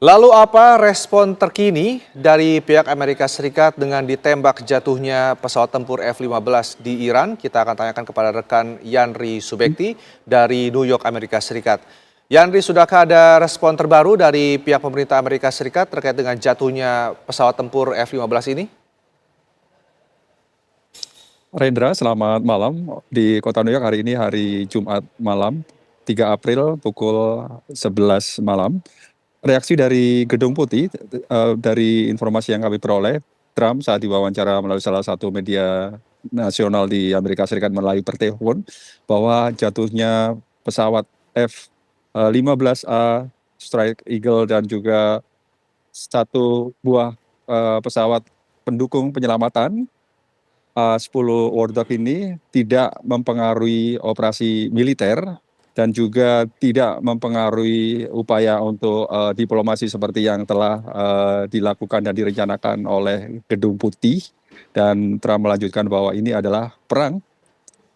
Lalu apa respon terkini dari pihak Amerika Serikat dengan ditembak jatuhnya pesawat tempur F-15 di Iran? Kita akan tanyakan kepada rekan Yanri Subekti dari New York, Amerika Serikat. Yanri, sudahkah ada respon terbaru dari pihak pemerintah Amerika Serikat terkait dengan jatuhnya pesawat tempur F-15 ini? Rendra, selamat malam. Di kota New York hari ini hari Jumat malam, 3 April pukul 11 malam. Reaksi dari Gedung Putih, dari informasi yang kami peroleh, Trump saat diwawancara melalui salah satu media nasional di Amerika Serikat melalui pertelepon bahwa jatuhnya pesawat F-15A Strike Eagle dan juga satu buah pesawat pendukung penyelamatan A-10 War Dog ini tidak mempengaruhi operasi militer dan juga tidak mempengaruhi upaya untuk diplomasi seperti yang telah dilakukan dan direncanakan oleh Gedung Putih. Dan Trump melanjutkan bahwa ini adalah perang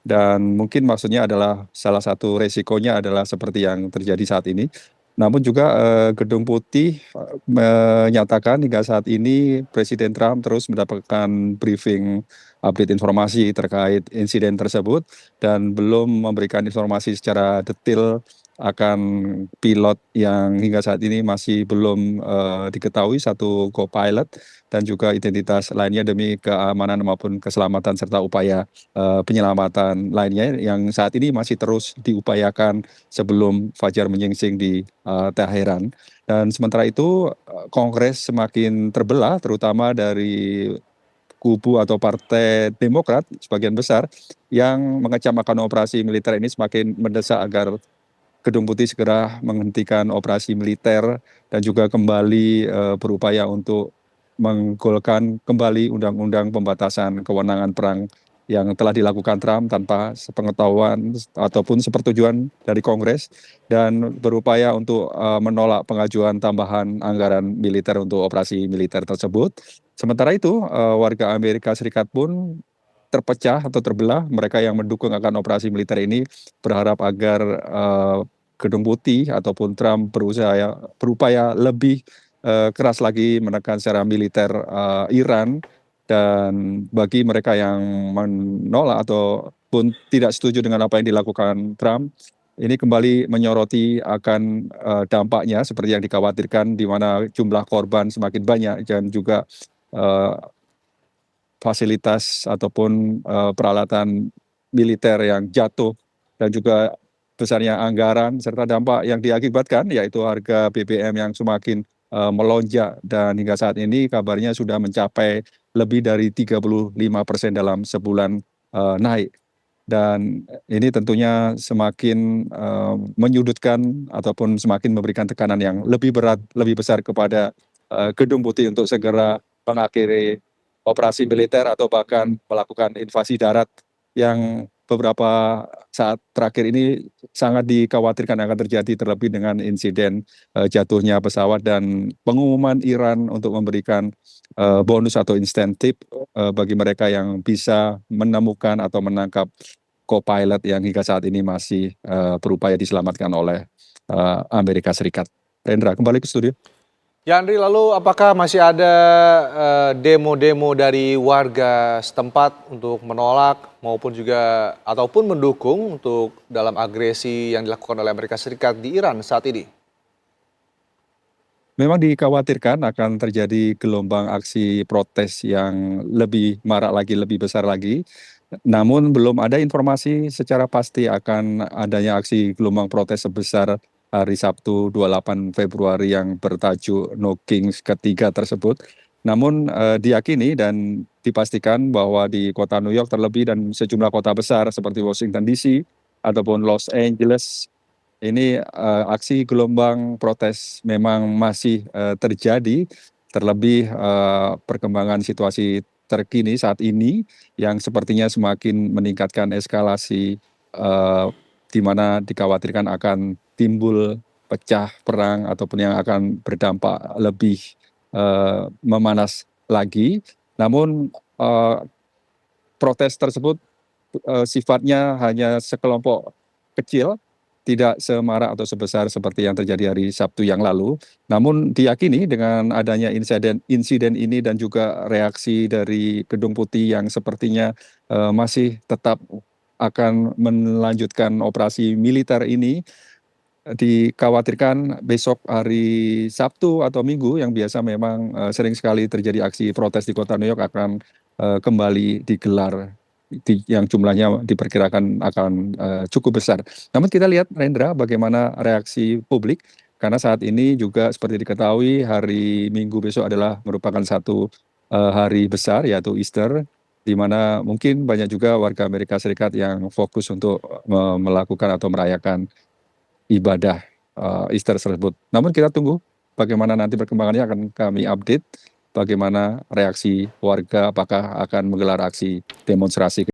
dan mungkin maksudnya adalah salah satu resikonya adalah seperti yang terjadi saat ini. Namun juga Gedung Putih menyatakan hingga saat ini Presiden Trump terus mendapatkan briefing update informasi terkait insiden tersebut dan belum memberikan informasi secara detail akan pilot yang hingga saat ini masih belum diketahui, satu co-pilot dan juga identitas lainnya demi keamanan maupun keselamatan serta upaya penyelamatan lainnya yang saat ini masih terus diupayakan sebelum fajar menyingsing di Teheran. Dan sementara itu Kongres semakin terbelah terutama dari kubu atau Partai Demokrat sebagian besar yang mengecam akan operasi militer ini semakin mendesak agar Gedung Putih segera menghentikan operasi militer dan juga kembali berupaya untuk menggolkan kembali undang-undang pembatasan kewenangan perang yang telah dilakukan Trump tanpa sepengetahuan ataupun sepersetujuan dari Kongres dan berupaya untuk menolak pengajuan tambahan anggaran militer untuk operasi militer tersebut. Sementara itu warga Amerika Serikat pun terpecah atau terbelah. Mereka yang mendukung akan operasi militer ini berharap agar Gedung Putih ataupun Trump berupaya lebih keras lagi menekan secara militer Iran. Dan bagi mereka yang menolak ataupun tidak setuju dengan apa yang dilakukan Trump, ini kembali menyoroti akan dampaknya seperti yang dikhawatirkan di mana jumlah korban semakin banyak dan juga fasilitas ataupun peralatan militer yang jatuh dan juga besarnya anggaran serta dampak yang diakibatkan yaitu harga BBM yang semakin melonjak dan hingga saat ini kabarnya sudah mencapai lebih dari 35% dalam sebulan naik. Dan ini tentunya semakin menyudutkan ataupun semakin memberikan tekanan yang lebih berat, lebih besar kepada Gedung Putih untuk segera mengakhiri operasi militer atau bahkan melakukan invasi darat yang beberapa saat terakhir ini sangat dikhawatirkan akan terjadi terlebih dengan insiden jatuhnya pesawat dan pengumuman Iran untuk memberikan bonus atau insentif bagi mereka yang bisa menemukan atau menangkap co-pilot yang hingga saat ini masih berupaya diselamatkan oleh Amerika Serikat. Rendra, kembali ke studio. Yandri, lalu apakah masih ada demo-demo dari warga setempat untuk menolak maupun juga ataupun mendukung untuk dalam agresi yang dilakukan oleh Amerika Serikat di Iran saat ini? Memang dikhawatirkan akan terjadi gelombang aksi protes yang lebih marak lagi, lebih besar lagi. Namun belum ada informasi secara pasti akan adanya aksi gelombang protes sebesar hari Sabtu 28 Februari yang bertajuk No Kings ketiga tersebut. Namun diyakini dan dipastikan bahwa di kota New York terlebih dan sejumlah kota besar seperti Washington DC ataupun Los Angeles ini aksi gelombang protes memang masih terjadi, terlebih perkembangan situasi terkini saat ini yang sepertinya semakin meningkatkan eskalasi di mana dikhawatirkan akan timbul pecah perang ataupun yang akan berdampak lebih memanas lagi. Namun protes tersebut sifatnya hanya sekelompok kecil tidak semarak atau sebesar seperti yang terjadi hari Sabtu yang lalu. Namun diyakini dengan adanya insiden ini dan juga reaksi dari Gedung Putih yang sepertinya masih tetap akan melanjutkan operasi militer ini, dikhawatirkan besok hari Sabtu atau Minggu yang biasa memang sering sekali terjadi aksi protes di kota New York akan kembali digelar, yang jumlahnya diperkirakan akan cukup besar. Namun kita lihat, Rendra, bagaimana reaksi publik, karena saat ini juga seperti diketahui hari Minggu besok adalah merupakan satu hari besar, yaitu Easter, di mana mungkin banyak juga warga Amerika Serikat yang fokus untuk melakukan atau merayakan ibadah Easter tersebut. Namun kita tunggu bagaimana nanti perkembangannya, akan kami update bagaimana reaksi warga, apakah akan menggelar aksi demonstrasi